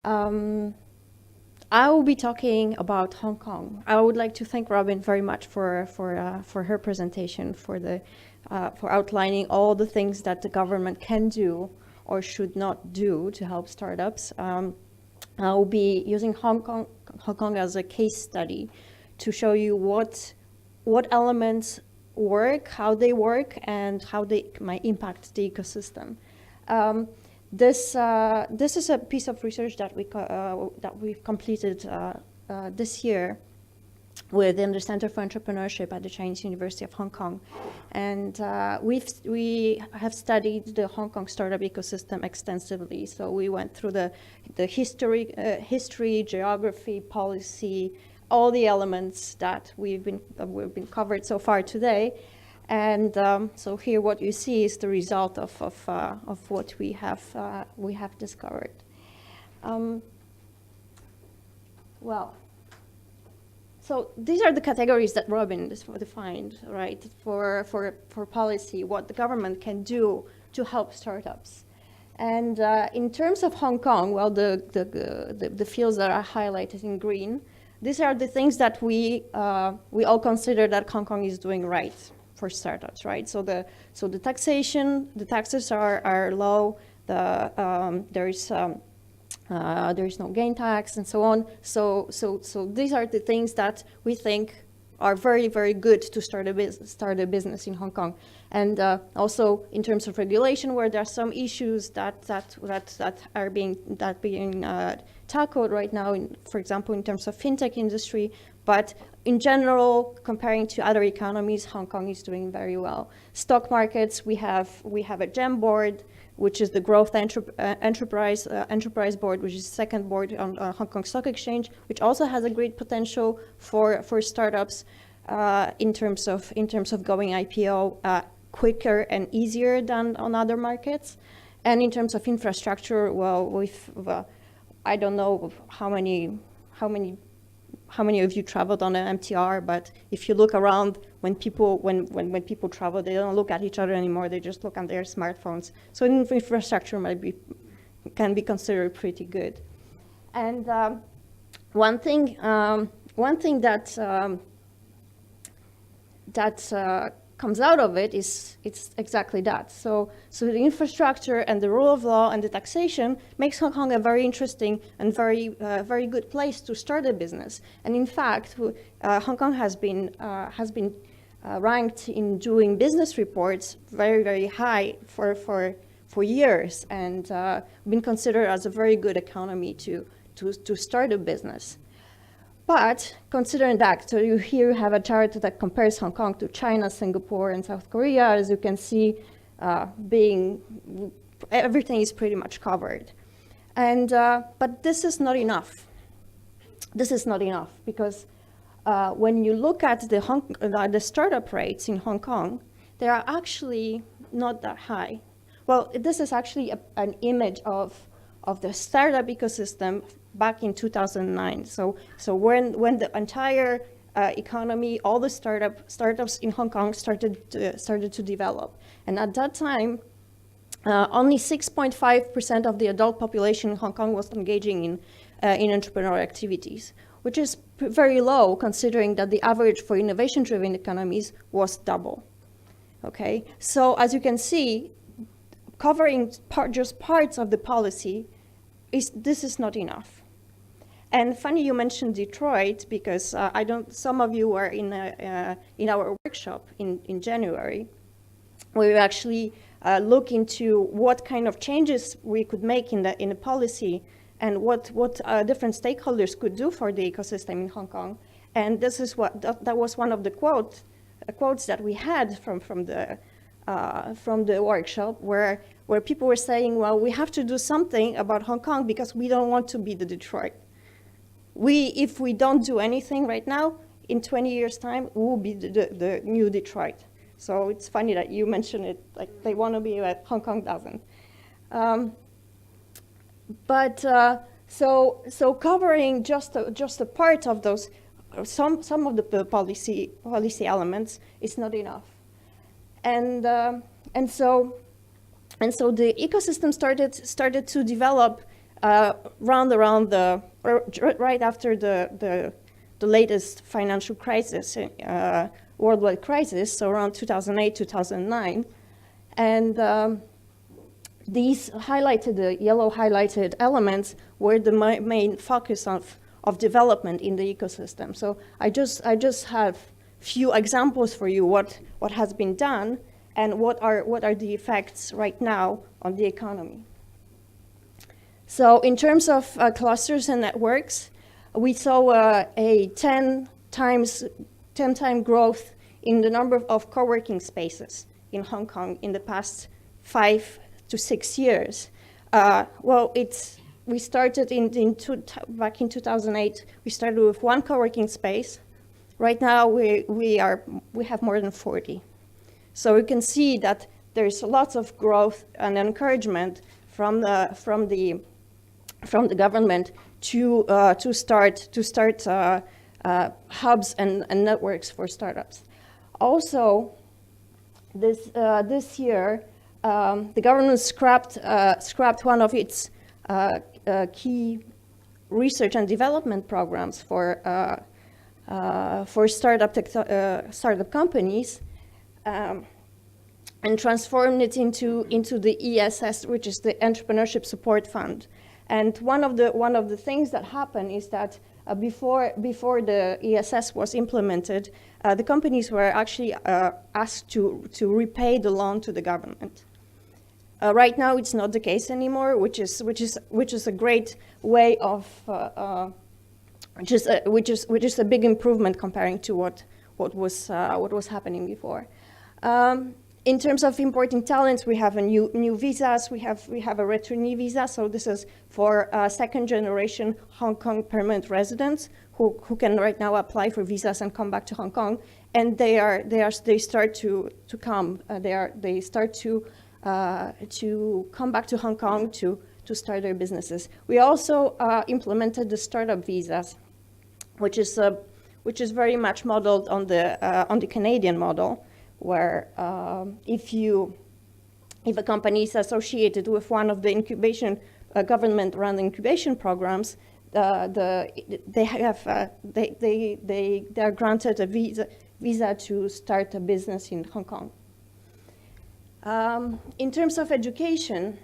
Um, I will be talking about Hong Kong. I would like to thank Robin very much for her presentation, for outlining all the things that the government can do or should not do to help startups. I will be using Hong Kong as a case study to show you what elements work, how they work, and how they might impact the ecosystem. This is a piece of research that we've completed this year within the Center for Entrepreneurship at the Chinese University of Hong Kong, and we have studied the Hong Kong startup ecosystem extensively. So we went through the history, geography, policy, all the elements that we've been covered so far today. And so here, what you see is the result of what we have discovered. Well, so these are the categories that Robin defined, right? For policy, what the government can do to help startups. And in terms of Hong Kong, well, the fields that are highlighted in green, these are the things that we all consider that Hong Kong is doing right for startups, right? So the taxation, the taxes are low. There is no gain tax and so on. So these are the things that we think are very, very good to start a business in Hong Kong. And also in terms of regulation, where there are some issues that are being tackled right now, for example, in terms of fintech industry. But in general, comparing to other economies, Hong Kong is doing very well. Stock markets, we have a GEM board, which is the Growth Enterprise Board, which is the second board on Hong Kong Stock Exchange, which also has a great potential for startups in terms of going IPO quicker and easier than on other markets. And in terms of infrastructure, well, I don't know how many of you traveled on an MTR, but if you look around, when people travel, they don't look at each other anymore. They just look on their smartphones. So infrastructure can be considered pretty good. And one thing that comes out of it is it's exactly that. So the infrastructure and the rule of law and the taxation makes Hong Kong a very interesting and very good place to start a business. And in fact, Hong Kong has been ranked in doing business reports very, very high for years, and been considered as a very good economy to start a business. But considering that, so here you have a chart that compares Hong Kong to China, Singapore, and South Korea. As you can see, everything is pretty much covered. And but this is not enough. This is not enough because when you look at the startup rates in Hong Kong, they are actually not that high. Well, this is actually an image of the startup ecosystem back in 2009. So when the entire economy, all the startups in Hong Kong started to develop, and at that time, only 6.5% of the adult population in Hong Kong was engaging in entrepreneurial activities, which is very low considering that the average for innovation-driven economies was double. Okay, so as you can see, covering just parts of the policy this is not enough. And funny you mentioned Detroit because some of you were in our workshop in January, where we actually look into what kind of changes we could make in the policy and what different stakeholders could do for the ecosystem in Hong Kong. And this is that was one of the quotes that we had from the workshop, where people were saying, well, we have to do something about Hong Kong because we don't want to be the Detroit. If we don't do anything right now, in 20 years' time, we will be the new Detroit. So it's funny that you mentioned it, like they want to be, but Hong Kong doesn't. So covering just a part of those, some of the policy elements is not enough. And so the ecosystem started to develop right after the latest financial crisis, worldwide crisis, so around 2008, 2009. And these highlighted, the yellow highlighted elements were the main focus of development in the ecosystem. So I just have few examples for you what has been done and what are the effects right now on the economy. So in terms of clusters and networks, we saw a 10 times growth in the number of co-working spaces in Hong Kong in the past 5 to 6 years. We started back in 2008. We started with one co-working space. Right now, we have more than 40. So you can see that there's lots of growth and encouragement from the government to start hubs and networks for startups. Also, this year, the government scrapped one of its key research and development programs for startup companies, and transformed it into the ESS, which is the Entrepreneurship Support Fund. And one of the things that happened is that before the ESS was implemented, the companies were actually asked to repay the loan to the government. Right now, it's not the case anymore, which is a great way of which is a big improvement comparing to what was happening before. In terms of importing talents, we have new visas. We have a returnee visa. So this is for second generation Hong Kong permanent residents who can right now apply for visas and come back to Hong Kong. And they start to come. They start to come back to Hong Kong to start their businesses. We also implemented the startup visas, which is very much modeled on the Canadian model, where if a company is associated with one of the incubation government-run incubation programs, they are granted a visa to start a business in Hong Kong. In terms of education,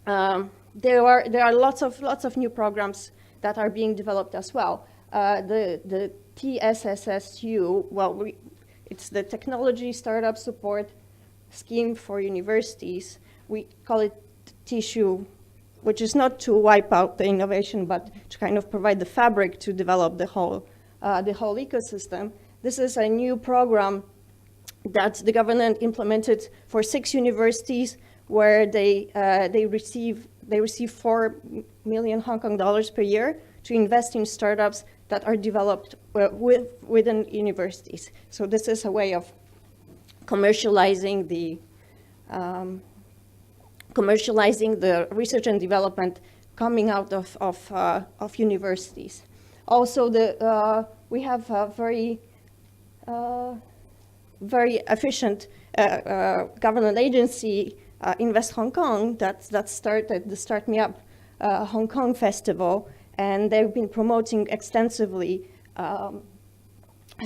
there are lots of new programs that are being developed as well. The TSSSU, it's the Technology Startup Support Scheme for Universities. We call it TSSU, which is not to wipe out the innovation, but to kind of provide the fabric to develop the whole ecosystem. This is a new program that the government implemented for 6 universities, where they receive 4 million Hong Kong dollars per year to invest in startups that are developed within universities. So this is a way of commercializing the research and development coming out of universities. Also, we have a very efficient government agency, Invest Hong Kong, that started the Start Me Up Hong Kong Festival, and they've been promoting extensively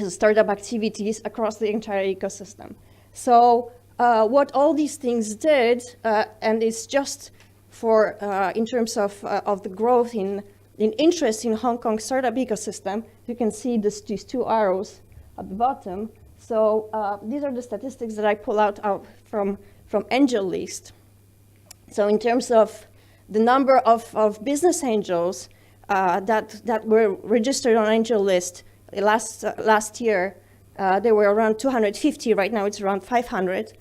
startup activities across the entire ecosystem. So what all these things did, and it's just for in terms of the growth in interest in Hong Kong startup ecosystem, you can see these 2 arrows at the bottom. So these are the statistics that I pull out from AngelList. So in terms of the number of business angels that were registered on AngelList last year, there were around 250. Right now, it's around 500.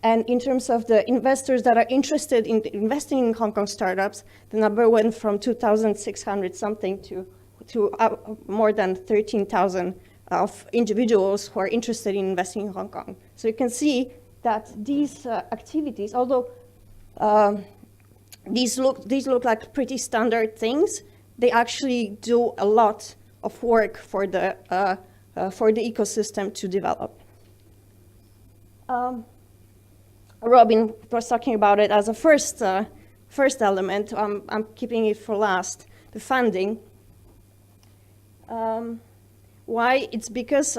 And in terms of the investors that are interested in investing in Hong Kong startups, the number went from 2,600 something to more than 13,000 of individuals who are interested in investing in Hong Kong. So you can see that these activities, although these look like pretty standard things, they actually do a lot of work for the ecosystem to develop. Robin was talking about it as a first first element, I'm keeping it for last, the funding. Why? It's because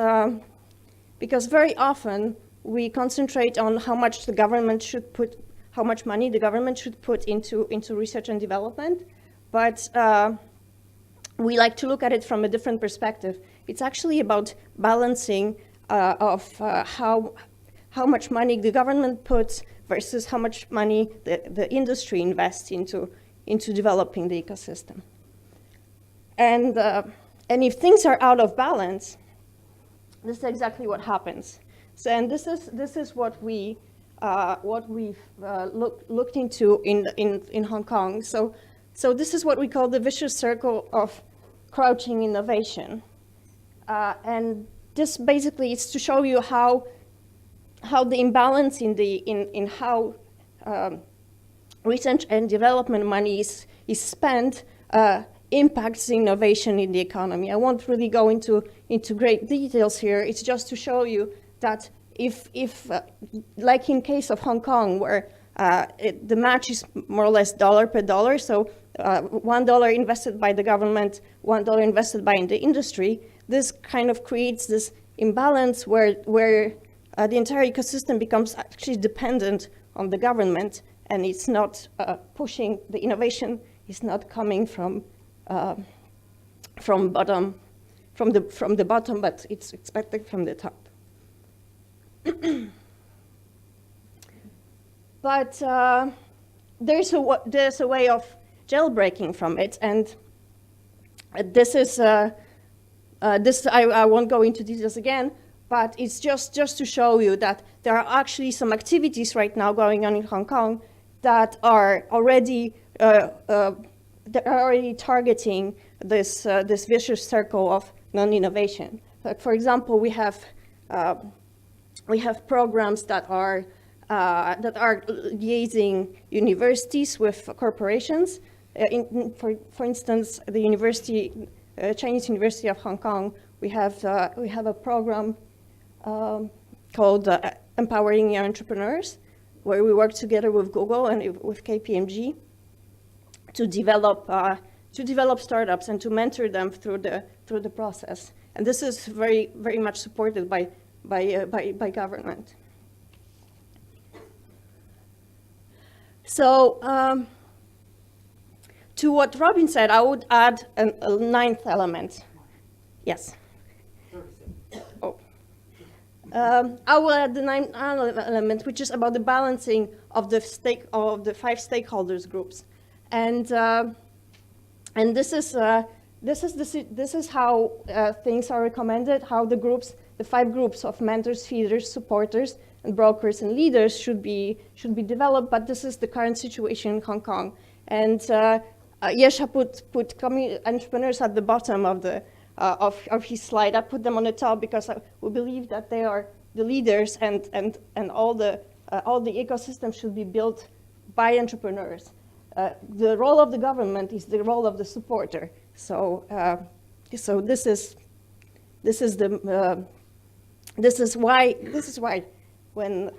very often we concentrate on how much the government should put, how much money the government should put into research and development, but we like to look at it from a different perspective. It's actually about balancing how much money the government puts versus how much money the industry invests into developing the ecosystem. And if things are out of balance, this is exactly what happens. So, and this is what we've looked into in Hong Kong. So this is what we call the vicious circle of crouching innovation, and this basically is to show you how the imbalance in how research and development money is spent impacts innovation in the economy. I won't really go into great details here. It's just to show you that if like in case of Hong Kong, where the match is more or less dollar per dollar, so $1 invested by the government, $1 invested by the industry, this kind of creates this imbalance where the entire ecosystem becomes actually dependent on the government, and it's not pushing, the innovation is not coming from the bottom, but it's expected from the top. But there's a way of jailbreaking from it, and this is I won't go into details again, but it's just to show you that there are actually some activities right now going on in Hong Kong that are already targeting this vicious circle of non-innovation. Like, for example, we have programs that are liaising universities with corporations. For instance, the Chinese University of Hong Kong, we have a program called Empowering Young Entrepreneurs, where we work together with Google and with KPMG to develop startups and to mentor them through the process. And this is very much supported by government. So to what Robin said, I would add a ninth element. Yes. Oh. I will add the ninth element, which is about the balancing of the five stakeholders groups, and this is how things are recommended, how the five groups of mentors, feeders, supporters, and brokers and leaders should be developed. But this is the current situation in Hong Kong, and Yesha put entrepreneurs at the bottom of his slide. I put them on the top because we believe that they are the leaders, and all the ecosystem should be built by entrepreneurs. The role of the government is the role of the supporter. So this is why when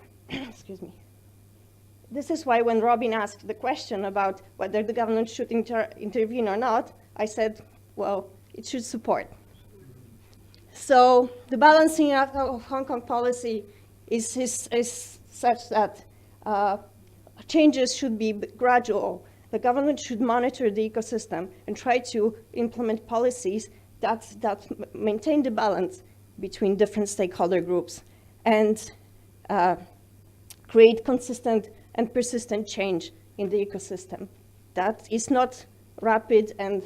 when Robin asked the question about whether the government should intervene or not, I said, well, it should support. So the balancing of Hong Kong policy is such that changes should be gradual. The government should monitor the ecosystem and try to implement policies that maintain the balance between different stakeholder groups and create consistent and persistent change in the ecosystem. That is not rapid and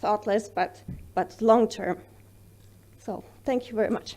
thoughtless, but long-term. So thank you very much.